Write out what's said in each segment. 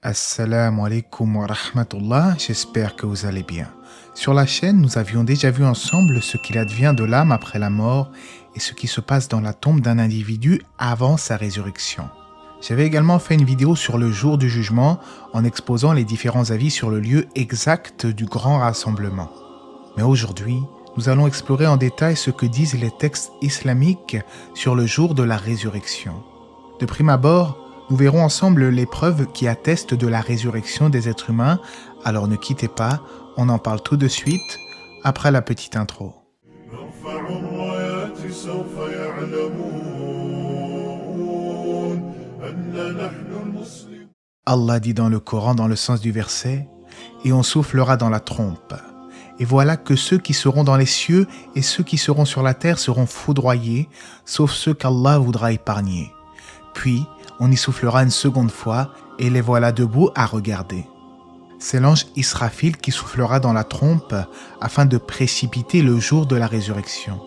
Assalamu alaikum wa rahmatullah, j'espère que vous allez bien. Sur la chaîne, nous avions déjà vu ensemble ce qu'il advient de l'âme après la mort et ce qui se passe dans la tombe d'un individu avant sa résurrection. J'avais également fait une vidéo sur le jour du jugement en exposant les différents avis sur le lieu exact du grand rassemblement. Mais aujourd'hui, nous allons explorer en détail ce que disent les textes islamiques sur le jour de la résurrection. De prime abord, nous verrons ensemble les preuves qui attestent de la résurrection des êtres humains, alors ne quittez pas, on en parle tout de suite, après la petite intro. Allah dit dans le Coran, dans le sens du verset, « Et on soufflera dans la trompe. Et voilà que ceux qui seront dans les cieux et ceux qui seront sur la terre seront foudroyés, sauf ceux qu'Allah voudra épargner. Puis, on y soufflera une seconde fois, et les voilà debout à regarder. C'est l'ange Israfil qui soufflera dans la trompe afin de précipiter le jour de la résurrection.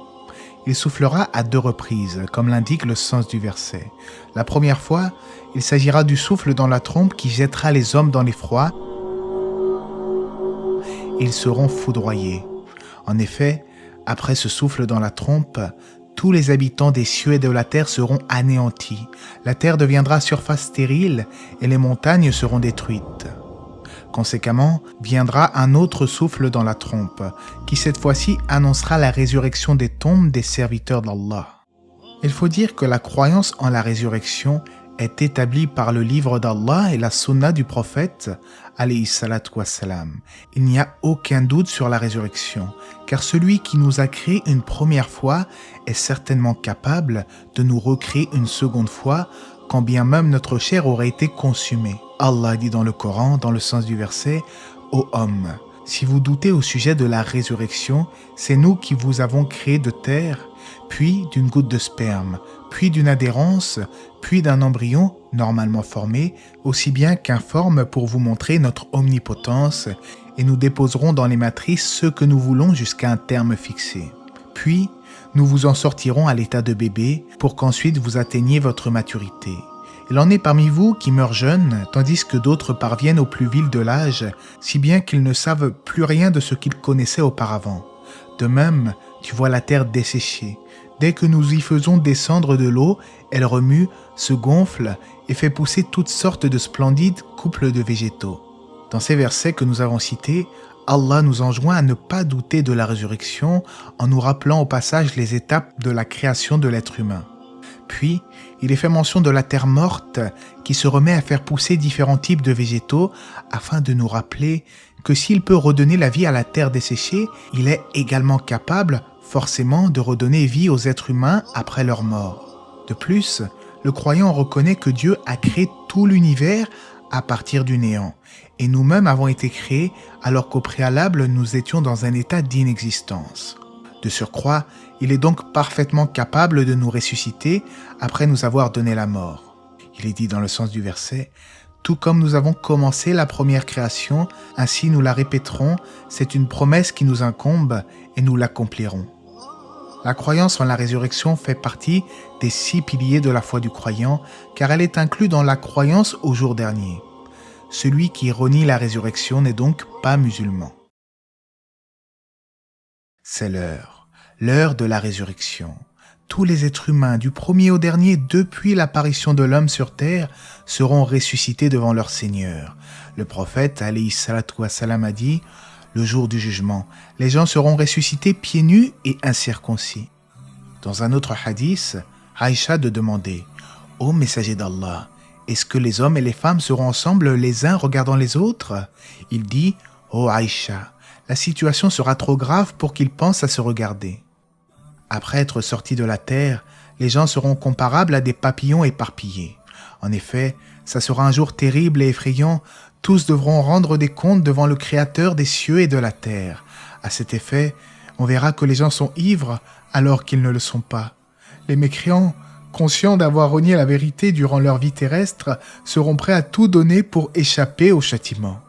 Il soufflera à 2 reprises, comme l'indique le sens du verset. La première fois, il s'agira du souffle dans la trompe qui jettera les hommes dans l'effroi. Ils seront foudroyés. En effet, après ce souffle dans la trompe, tous les habitants des cieux et de la terre seront anéantis. La terre deviendra surface stérile et les montagnes seront détruites. Conséquemment, viendra un autre souffle dans la trompe, qui cette fois-ci annoncera la résurrection des tombes des serviteurs d'Allah. Il faut dire que la croyance en la résurrection est établie par le livre d'Allah et la sunna du prophète, alayhi salatu wassalam. Il n'y a aucun doute sur la résurrection, car celui qui nous a créés une première fois est certainement capable de nous recréer une seconde fois, quand bien même notre chair aurait été consumée. Allah dit dans le Coran, dans le sens du verset, « Ô homme, si vous doutez au sujet de la résurrection, c'est nous qui vous avons créé de terre, puis d'une goutte de sperme, puis d'une adhérence, puis d'un embryon normalement formé, aussi bien qu'informe pour vous montrer notre omnipotence, et nous déposerons dans les matrices ce que nous voulons jusqu'à un terme fixé. Puis, nous vous en sortirons à l'état de bébé, pour qu'ensuite vous atteigniez votre maturité. Il en est parmi vous qui meurent jeunes, tandis que d'autres parviennent au plus vil de l'âge, si bien qu'ils ne savent plus rien de ce qu'ils connaissaient auparavant. De même, tu vois la terre desséchée. Dès que nous y faisons descendre de l'eau, elle remue, se gonfle et fait pousser toutes sortes de splendides couples de végétaux. Dans ces versets que nous avons cités, Allah nous enjoint à ne pas douter de la résurrection en nous rappelant au passage les étapes de la création de l'être humain. Puis, il est fait mention de la terre morte qui se remet à faire pousser différents types de végétaux afin de nous rappeler que s'il peut redonner la vie à la terre desséchée, il est également capable, forcément, de redonner vie aux êtres humains après leur mort. De plus, le croyant reconnaît que Dieu a créé tout l'univers à partir du néant, et nous-mêmes avons été créés alors qu'au préalable nous étions dans un état d'inexistence. De surcroît, il est donc parfaitement capable de nous ressusciter après nous avoir donné la mort. Il est dit dans le sens du verset, « Tout comme nous avons commencé la première création, ainsi nous la répéterons, c'est une promesse qui nous incombe et nous l'accomplirons. » La croyance en la résurrection fait partie des 6 piliers de la foi du croyant, car elle est inclue dans la croyance au jour dernier. Celui qui renie la résurrection n'est donc pas musulman. C'est l'heure de la résurrection. Tous les êtres humains, du premier au dernier, depuis l'apparition de l'homme sur terre, seront ressuscités devant leur Seigneur. Le prophète, alayhi salatu wassalam, a dit, « Le jour du jugement, les gens seront ressuscités pieds nus et incirconcis. » Dans un autre hadith, Aïcha de demander, « Ô messager d'Allah, est-ce que les hommes et les femmes seront ensemble les uns regardant les autres ?» Il dit, « Ô Aïcha, la situation sera trop grave pour qu'ils pensent à se regarder. » Après être sortis de la terre, les gens seront comparables à des papillons éparpillés. En effet, ça sera un jour terrible et effrayant. Tous devront rendre des comptes devant le Créateur des cieux et de la terre. À cet effet, on verra que les gens sont ivres alors qu'ils ne le sont pas. Les mécréants, conscients d'avoir renié la vérité durant leur vie terrestre, seront prêts à tout donner pour échapper au châtiment.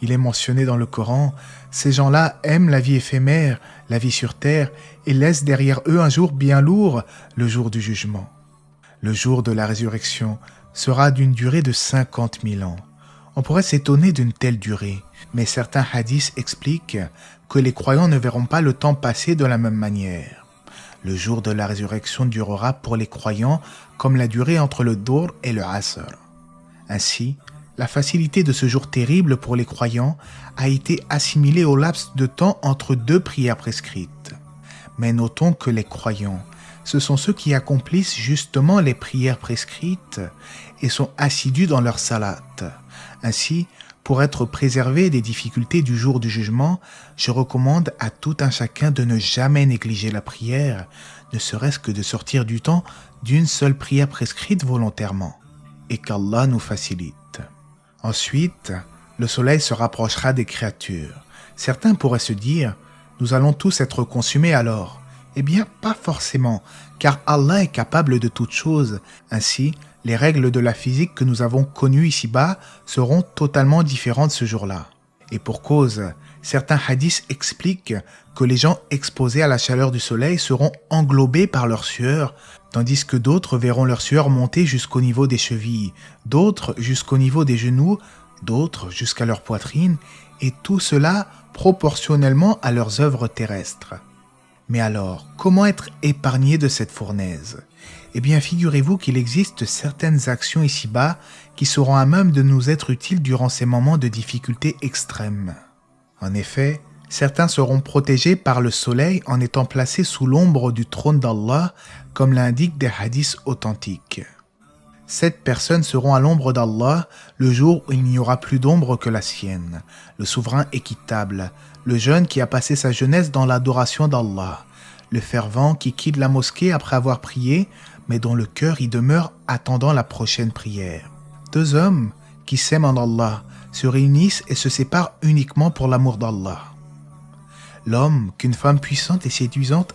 Il est mentionné dans le Coran, ces gens-là aiment la vie éphémère, la vie sur terre, et laissent derrière eux un jour bien lourd, le jour du jugement. Le jour de la résurrection sera d'une durée de 50 000 ans. On pourrait s'étonner d'une telle durée, mais certains hadiths expliquent que les croyants ne verront pas le temps passer de la même manière. Le jour de la résurrection durera pour les croyants comme la durée entre le Dhuhr et le Asr. Ainsi, la facilité de ce jour terrible pour les croyants a été assimilée au laps de temps entre deux prières prescrites. Mais notons que les croyants, ce sont ceux qui accomplissent justement les prières prescrites et sont assidus dans leur salat. Ainsi, pour être préservé des difficultés du jour du jugement, je recommande à tout un chacun de ne jamais négliger la prière, ne serait-ce que de sortir du temps d'une seule prière prescrite volontairement, et qu'Allah nous facilite. Ensuite, le soleil se rapprochera des créatures. Certains pourraient se dire, nous allons tous être consumés alors. Eh bien, pas forcément, car Allah est capable de toutes choses. Ainsi, les règles de la physique que nous avons connues ici-bas seront totalement différentes ce jour-là. Et pour cause, certains hadiths expliquent que les gens exposés à la chaleur du soleil seront englobés par leur sueur, tandis que d'autres verront leur sueur monter jusqu'au niveau des chevilles, d'autres jusqu'au niveau des genoux, d'autres jusqu'à leur poitrine, et tout cela proportionnellement à leurs œuvres terrestres. Mais alors, comment être épargné de cette fournaise ? Eh bien, figurez-vous qu'il existe certaines actions ici-bas qui seront à même de nous être utiles durant ces moments de difficultés extrêmes. En effet, certains seront protégés par le soleil en étant placés sous l'ombre du trône d'Allah, comme l'indiquent des hadiths authentiques. 7 personnes seront à l'ombre d'Allah le jour où il n'y aura plus d'ombre que la sienne, le souverain équitable, le jeune qui a passé sa jeunesse dans l'adoration d'Allah, le fervent qui quitte la mosquée après avoir prié, mais dont le cœur y demeure attendant la prochaine prière. 2 hommes qui s'aiment en Allah se réunissent et se séparent uniquement pour l'amour d'Allah. L'homme qu'une femme puissante et séduisante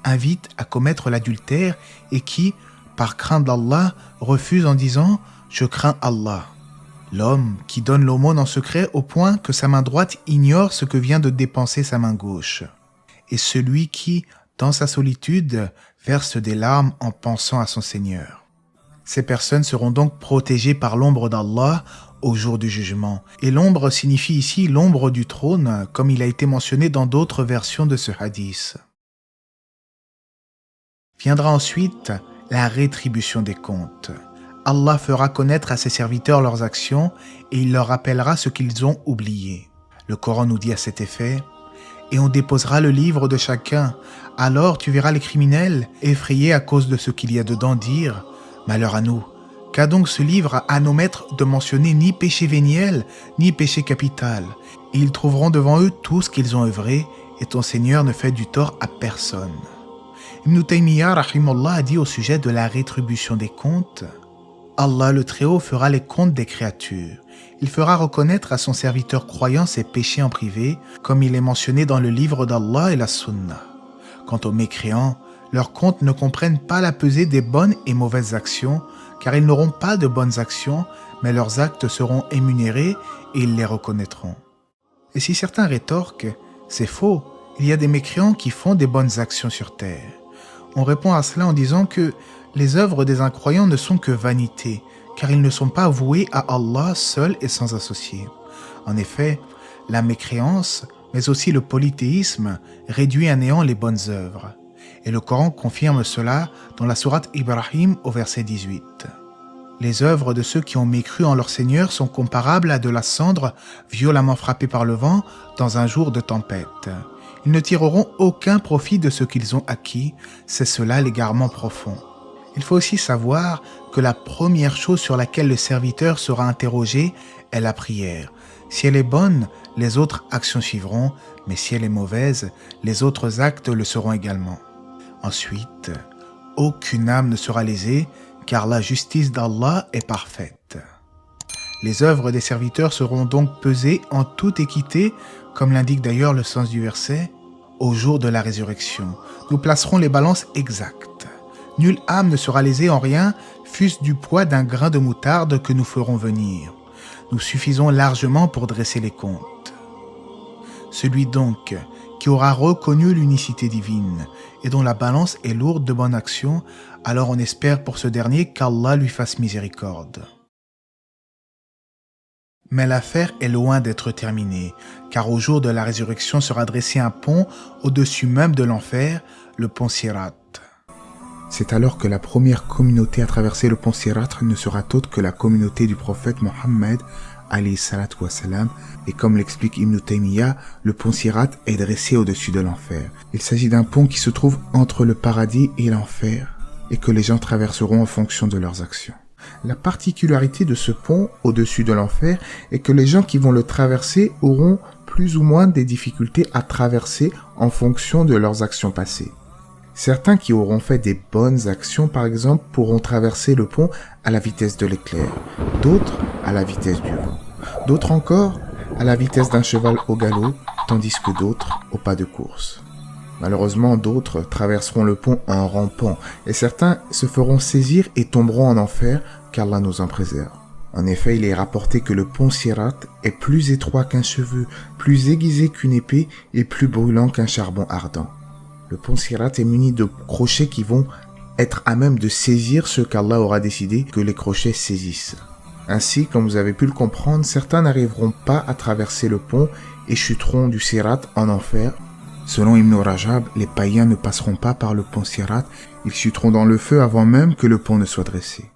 invite à commettre l'adultère et qui, par crainte d'Allah, refuse en disant « Je crains Allah ». L'homme qui donne l'aumône en secret au point que sa main droite ignore ce que vient de dépenser sa main gauche. Et celui qui, dans sa solitude, verse des larmes en pensant à son Seigneur. Ces personnes seront donc protégées par l'ombre d'Allah au jour du jugement. Et l'ombre signifie ici l'ombre du trône, comme il a été mentionné dans d'autres versions de ce hadith. Viendra ensuite la rétribution des comptes. Allah fera connaître à ses serviteurs leurs actions et il leur rappellera ce qu'ils ont oublié. Le Coran nous dit à cet effet « Et on déposera le livre de chacun. Alors tu verras les criminels, effrayés à cause de ce qu'il y a dedans, dire « Malheur à nous, qu'a donc ce livre à nos maîtres de mentionner ni péché véniel, ni péché capital. Et ils trouveront devant eux tout ce qu'ils ont œuvré, et ton Seigneur ne fait du tort à personne. » Ibn Taymiyyah rahimahullah a dit au sujet de la rétribution des comptes « Allah le Très-Haut fera les comptes des créatures. Il fera reconnaître à son serviteur croyant ses péchés en privé, comme il est mentionné dans le livre d'Allah et la Sunna. Quant aux mécréants, leurs comptes ne comprennent pas la pesée des bonnes et mauvaises actions, car ils n'auront pas de bonnes actions, mais leurs actes seront énumérés et ils les reconnaîtront. » Et si certains rétorquent « C'est faux, il y a des mécréants qui font des bonnes actions sur terre. » On répond à cela en disant que les œuvres des incroyants ne sont que vanité, car ils ne sont pas voués à Allah seul et sans associé. En effet, la mécréance, mais aussi le polythéisme, réduit à néant les bonnes œuvres. Et le Coran confirme cela dans la sourate Ibrahim au verset 18. Les œuvres de ceux qui ont mécru en leur Seigneur sont comparables à de la cendre violemment frappée par le vent dans un jour de tempête. Ils ne tireront aucun profit de ce qu'ils ont acquis, c'est cela l'égarement profond. Il faut aussi savoir que la première chose sur laquelle le serviteur sera interrogé est la prière. Si elle est bonne, les autres actions suivront, mais si elle est mauvaise, les autres actes le seront également. Ensuite, aucune âme ne sera lésée, car la justice d'Allah est parfaite. Les œuvres des serviteurs seront donc pesées en toute équité, comme l'indique d'ailleurs le sens du verset, au jour de la résurrection. Nous placerons les balances exactes. Nulle âme ne sera lésée en rien, fût-ce du poids d'un grain de moutarde que nous ferons venir. Nous suffisons largement pour dresser les comptes. Celui donc qui aura reconnu l'unicité divine et dont la balance est lourde de bonnes actions, alors on espère pour ce dernier qu'Allah lui fasse miséricorde. Mais l'affaire est loin d'être terminée, car au jour de la résurrection sera dressé un pont au-dessus même de l'enfer, le pont Sirat. C'est alors que la première communauté à traverser le pont Sirat ne sera autre que la communauté du prophète Mohammed, alayhi salatu wassalam, et comme l'explique Ibn Taymiyyah, le pont Sirat est dressé au-dessus de l'enfer. Il s'agit d'un pont qui se trouve entre le paradis et l'enfer, et que les gens traverseront en fonction de leurs actions. La particularité de ce pont au-dessus de l'enfer est que les gens qui vont le traverser auront plus ou moins des difficultés à traverser en fonction de leurs actions passées. Certains qui auront fait des bonnes actions, par exemple, pourront traverser le pont à la vitesse de l'éclair, d'autres à la vitesse du vent, d'autres encore à la vitesse d'un cheval au galop, tandis que d'autres au pas de course. Malheureusement, d'autres traverseront le pont en rampant, et certains se feront saisir et tomberont en enfer, qu'Allah nous en préserve. En effet, il est rapporté que le pont Sirat est plus étroit qu'un cheveu, plus aiguisé qu'une épée et plus brûlant qu'un charbon ardent. Le pont Sirat est muni de crochets qui vont être à même de saisir ce qu'Allah aura décidé que les crochets saisissent. Ainsi, comme vous avez pu le comprendre, certains n'arriveront pas à traverser le pont et chuteront du Sirat en enfer. Selon Ibn Rajab, les païens ne passeront pas par le pont Sirat, ils chuteront dans le feu avant même que le pont ne soit dressé.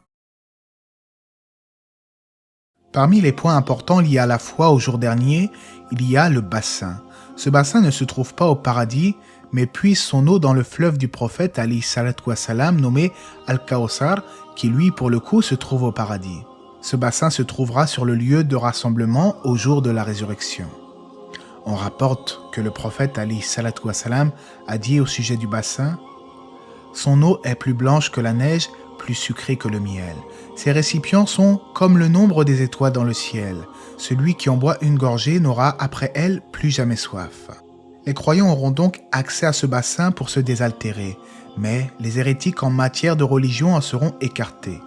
Parmi les points importants liés à la foi au jour dernier, il y a le bassin. Ce bassin ne se trouve pas au paradis, mais puise son eau dans le fleuve du prophète alayhi salatu wassalam nommé Al-Kawthar, qui lui pour le coup se trouve au paradis. Ce bassin se trouvera sur le lieu de rassemblement au jour de la résurrection. On rapporte que le prophète alayhi salatu wassalam a dit au sujet du bassin « Son eau est plus blanche que la neige, plus sucrée que le miel. Ses récipients sont comme le nombre des étoiles dans le ciel. Celui qui en boit une gorgée n'aura après elle plus jamais soif. » Les croyants auront donc accès à ce bassin pour se désaltérer, mais les hérétiques en matière de religion en seront écartés.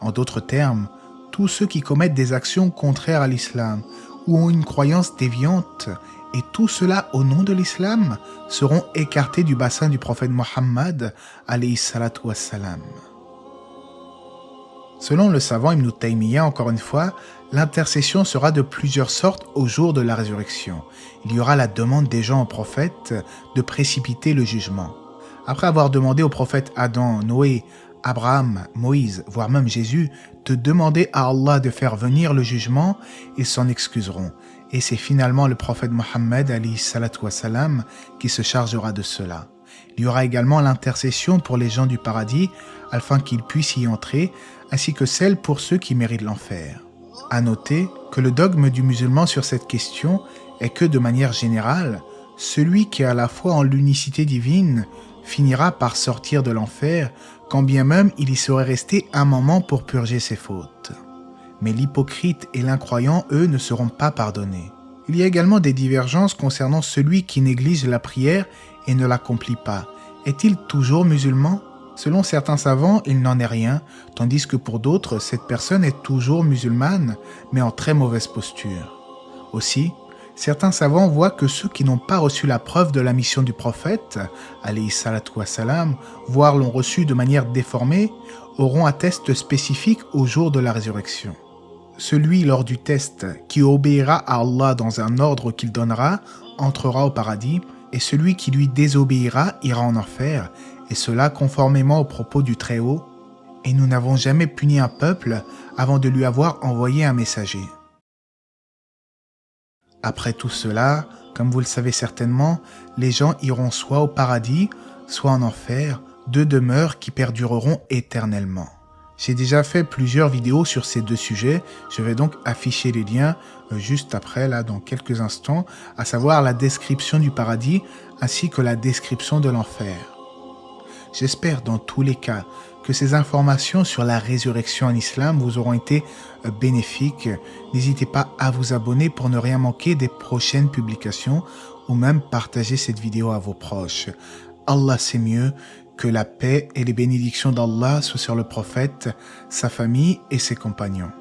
En d'autres termes, tous ceux qui commettent des actions contraires à l'islam ou ont une croyance déviante, et tout cela au nom de l'islam, seront écartés du bassin du prophète Mohammed alayhi salatu wassalam. Selon le savant Ibn Taymiyyah, encore une fois, l'intercession sera de plusieurs sortes au jour de la résurrection. Il y aura la demande des gens au prophète de précipiter le jugement. Après avoir demandé aux prophètes Adam, Noé, Abraham, Moïse, voire même Jésus, de demander à Allah de faire venir le jugement, ils s'en excuseront. Et c'est finalement le prophète Mohammed alayhi salatu wassalam qui se chargera de cela. Il y aura également l'intercession pour les gens du paradis, afin qu'ils puissent y entrer, ainsi que celle pour ceux qui méritent l'enfer. À noter que le dogme du musulman sur cette question est que, de manière générale, celui qui a la foi en l'unicité divine finira par sortir de l'enfer, quand bien même il y serait resté un moment pour purger ses fautes. Mais l'hypocrite et l'incroyant, eux, ne seront pas pardonnés. Il y a également des divergences concernant celui qui néglige la prière et ne l'accomplit pas. Est-il toujours musulman ? Selon certains savants, il n'en est rien, tandis que pour d'autres, cette personne est toujours musulmane, mais en très mauvaise posture. Aussi, certains savants voient que ceux qui n'ont pas reçu la preuve de la mission du prophète, alayhi salatu wassalam, voire l'ont reçue de manière déformée, auront un test spécifique au jour de la résurrection. Celui lors du test qui obéira à Allah dans un ordre qu'il donnera entrera au paradis, et celui qui lui désobéira ira en enfer, et cela conformément aux propos du Très-Haut. Et nous n'avons jamais puni un peuple avant de lui avoir envoyé un messager. Après tout cela, comme vous le savez certainement, les gens iront soit au paradis, soit en enfer, deux demeures qui perdureront éternellement. J'ai déjà fait plusieurs vidéos sur ces deux sujets, je vais donc afficher les liens juste après, là, dans quelques instants, à savoir la description du paradis ainsi que la description de l'enfer. J'espère dans tous les cas que ces informations sur la résurrection en islam vous auront été bénéfiques. N'hésitez pas à vous abonner pour ne rien manquer des prochaines publications ou même partager cette vidéo à vos proches. Allah c'est mieux, que la paix et les bénédictions d'Allah soient sur le prophète, sa famille et ses compagnons.